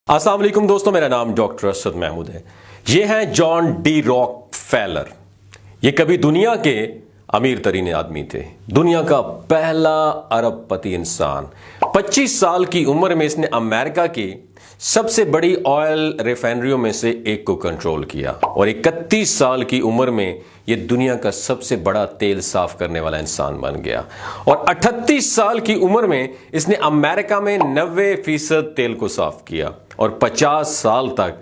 अस्सलाम वालेकुम दोस्तों, मेरा नाम डॉक्टर असद महमूद है। ये हैं जॉन डी रॉकफेलर। ये कभी दुनिया के अमीर तरीन आदमी थे, दुनिया का पहला अरबपति इंसान। 25 साल की उम्र में इसने अमेरिका की सबसे बड़ी ऑयल रिफाइनरियों में से एक को कंट्रोल किया और 31 साल की उम्र में ये दुनिया का सबसे बड़ा तेल साफ करने वाला इंसान बन गया और 38 साल की उम्र में इसने अमेरिका में 90% तेल को साफ किया और 50 साल तक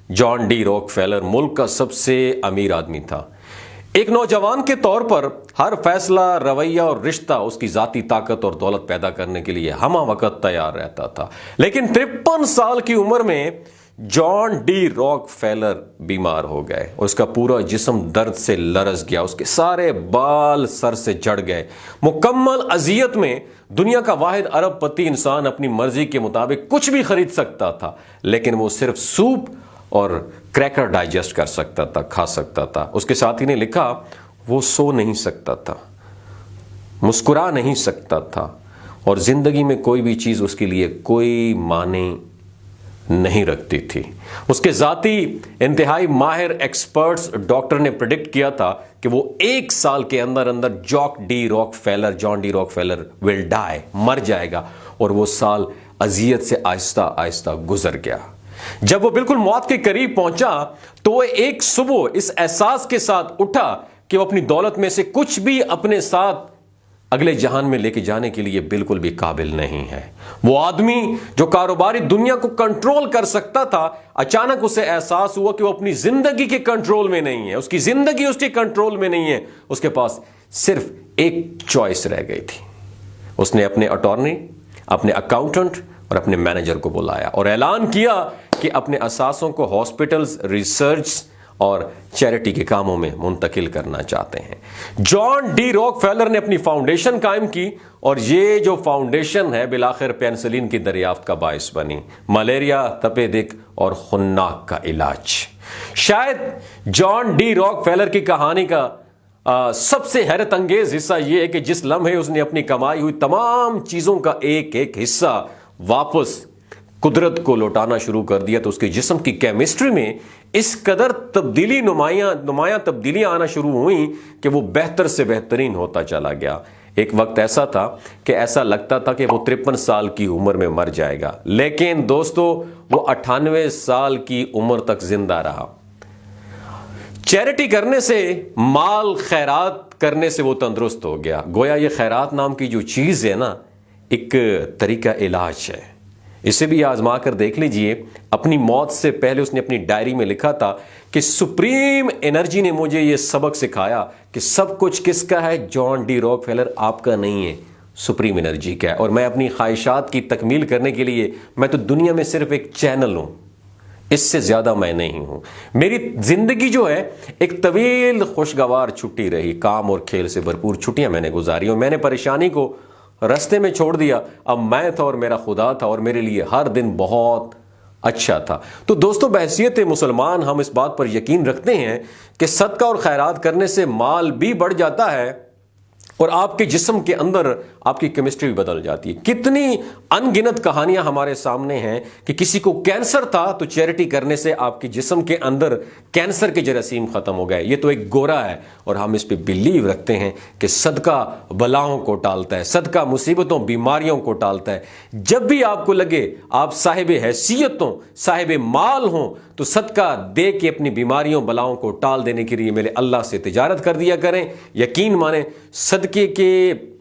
जॉन डी रॉकफेलर मुल्क का सबसे अमीर आदमी था। एक नौजवान के तौर पर हर फैसला, रवैया और रिश्ता उसकी जाती ताकत और दौलत पैदा करने के लिए हमा वक्त तैयार रहता था। लेकिन 53 साल की उम्र में जॉन डी रॉकफेलर बीमार हो गए। उसका पूरा जिस्म दर्द से लरस गया, उसके सारे बाल सर से झड़ गए। मुकम्मल अजियत में दुनिया का वाहिद अरबपति इंसान अपनी मर्जी के मुताबिक कुछ भी खरीद सकता था, लेकिन वो सिर्फ सूप और क्रैकर डाइजेस्ट कर सकता था, खा सकता था। उसके साथी ने लिखा, वो सो नहीं सकता था, मुस्कुरा नहीं सकता था और जिंदगी में कोई भी चीज उसके लिए कोई माने नहीं रखती थी। उसके जाती इंतहाई माहिर एक्सपर्ट्स डॉक्टर ने प्रेडिक्ट किया था कि वो 1 साल के अंदर अंदर John D Rockefeller will die, मर जाएगा। और वो साल अजियत से आहिस्ता आहिस्ता गुजर गया। जब वो बिल्कुल मौत के करीब पहुंचा तो वो एक सुबह इस एहसास के साथ उठा कि वो अपनी दौलत में से कुछ भी अपने साथ अगले जहान में लेके जाने के लिए बिल्कुल भी काबिल नहीं है। वो आदमी जो कारोबारी दुनिया को कंट्रोल कर सकता था, अचानक उसे एहसास हुआ कि वो अपनी जिंदगी के कंट्रोल में नहीं है, उसकी जिंदगी उसके कंट्रोल में नहीं है। उसके पास सिर्फ एक चॉइस रह गई थी। उसने अपने अटॉर्नी, अपने अकाउंटेंट और अपने मैनेजर को बुलाया और ऐलान किया कि अपने असासों को हॉस्पिटल्स, रिसर्च और चैरिटी के कामों में मुंतकिल करना चाहते हैं। जॉन डी रॉकफेलर ने अपनी फाउंडेशन कायम की और ये जो फाउंडेशन है बिलाखिर पेनिसिलिन की दरियाफ्त का बायस बनी। मलेरिया, तपेदिक और खुन्नाक का इलाज। शायद जॉन डी रॉकफेलर की कहानी का सबसे हैरत अंगेज हिस्सा यह है कि जिस लम्हे उसने अपनी कमाई हुई तमाम चीजों का एक एक हिस्सा वापस कुदरत को लौटाना शुरू कर दिया, तो उसके जिस्म की केमिस्ट्री में इस कदर तब्दीली नुमायां तब्दीलियां आना शुरू हुई कि वो बेहतर से बेहतरीन होता चला गया। एक वक्त ऐसा था कि ऐसा लगता था कि वो 53 साल की उम्र में मर जाएगा, लेकिन दोस्तों वो 98 साल की उम्र तक जिंदा रहा। चैरिटी करने से, माल खैरात करने से वो तंदुरुस्त हो गया। गोया ये खैरात नाम की जो चीज है ना, एक तरीका इलाज है। इसे भी आजमा कर देख लीजिए। अपनी मौत से पहले उसने अपनी डायरी में लिखा था कि सुप्रीम एनर्जी ने मुझे यह सबक सिखाया कि सब कुछ किसका है, जॉन डी रॉकफेलर आपका नहीं है, सुप्रीम एनर्जी का है। और मैं अपनी ख्वाहिशात की तकमील करने के लिए मैं तो दुनिया में सिर्फ एक चैनल हूं, इससे ज्यादा मैं नहीं हूं। मेरी जिंदगी जो है एक तवील खुशगवार छुट्टी रही, काम और खेल से भरपूर छुट्टियां मैंने गुजारी और मैंने परेशानी को रास्ते में छोड़ दिया। अब मैं था और मेरा खुदा था और मेरे लिए हर दिन बहुत अच्छा था। तो दोस्तों, बहैसियत मुसलमान हम इस बात पर यकीन रखते हैं कि सदका और खैरात करने से माल भी बढ़ जाता है और आपके जिस्म के अंदर आपकी केमिस्ट्री भी बदल जाती है। कितनी अनगिनत कहानियां हमारे सामने हैं कि किसी को कैंसर था तो चैरिटी करने से आपके जिस्म के अंदर कैंसर के जरासीम खत्म हो गए। ये तो एक गोरा है और हम इस पे बिलीव रखते हैं कि सदका बलाओं को टालता है, सदका मुसीबतों, बीमारियों को टालता है। जब भी आपको लगे आप साहिब हैसियत हो, साहिब माल हो, तो सदका दे के अपनी बीमारियों, बलाओं को टाल देने के लिए मेरे अल्लाह से तिजारत कर दिया करें। यकीन माने सदके के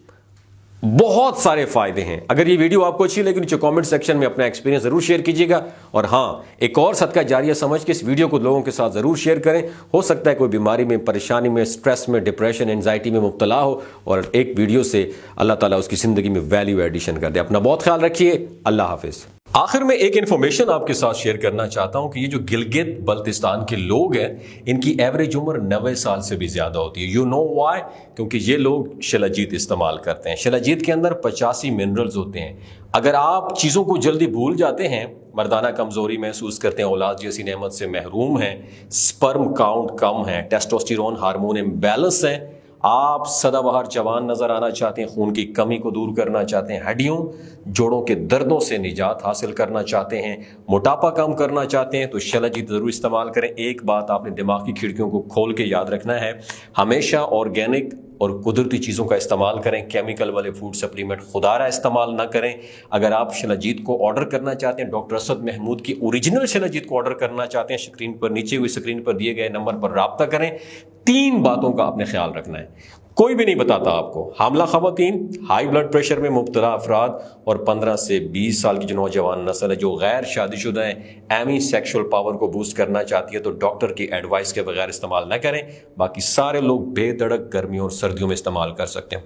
बहुत सारे फायदे हैं। अगर ये वीडियो आपको अच्छी लगी नीचे कमेंट सेक्शन में अपना एक्सपीरियंस जरूर शेयर कीजिएगा और हाँ, एक और सदका जारिया समझ के इस वीडियो को लोगों के साथ जरूर शेयर करें। हो सकता है कोई बीमारी में, परेशानी में, स्ट्रेस में, डिप्रेशन, एंजाइटी में मुब्तला हो और एक वीडियो से अल्लाह ताला उसकी जिंदगी में वैल्यू एडिशन कर दे। अपना बहुत ख्याल रखिए। अल्लाह हाफिज। आखिर में एक इंफॉर्मेशन आपके साथ शेयर करना चाहता हूं कि ये जो गिलगित बल्तिस्तान के लोग हैं, इनकी एवरेज उम्र 90 साल से भी ज्यादा होती है। You know why? क्योंकि ये लोग शिलाजीत इस्तेमाल करते हैं। शिलाजीत के अंदर 85 मिनरल्स होते हैं। अगर आप चीजों को जल्दी भूल जाते हैं, मर्दाना कमजोरी महसूस करते हैं, औलाद जैसी नेमत से महरूम हैं, स्पर्म काउंट कम है, टेस्टोस्टेरोन हार्मोन इम्बैलेंस है, آپ سدا بہار جوان نظر آنا چاہتے ہیں، خون کی کمی کو دور کرنا چاہتے ہیں، ہڈیوں جوڑوں کے دردوں سے نجات حاصل کرنا چاہتے ہیں، موٹاپا کم کرنا چاہتے ہیں تو شیلاجیت ضرور استعمال کریں۔ ایک بات آپ نے دماغ کی کھڑکیوں کو کھول کے یاد رکھنا ہے، ہمیشہ آرگینک اور قدرتی چیزوں کا استعمال کریں، کیمیکل والے فوڈ سپلیمنٹ خدا رہا استعمال نہ کریں۔ اگر آپ شیلاجیت کو آرڈر کرنا چاہتے ہیں، ڈاکٹر اسد محمود کی اوریجنل شیلاجیت کو آرڈر کرنا چاہتے ہیں، اسکرین پر نیچے ہوئی اسکرین پر دیے گئے نمبر پر رابطہ کریں۔ 3 باتوں کا آپ نے خیال رکھنا ہے، کوئی بھی نہیں بتاتا آپ کو۔ حاملہ خواتین، ہائی بلڈ پریشر میں مبتلا افراد اور 15 سے 20 سال کی جو نوجوان نسل ہے جو غیر شادی شدہ ہیں، ایمی سیکشول پاور کو بوسٹ کرنا چاہتی ہے تو ڈاکٹر کی ایڈوائس کے بغیر استعمال نہ کریں۔ باقی سارے لوگ بے دھڑک گرمیوں اور سردیوں میں استعمال کر سکتے ہیں۔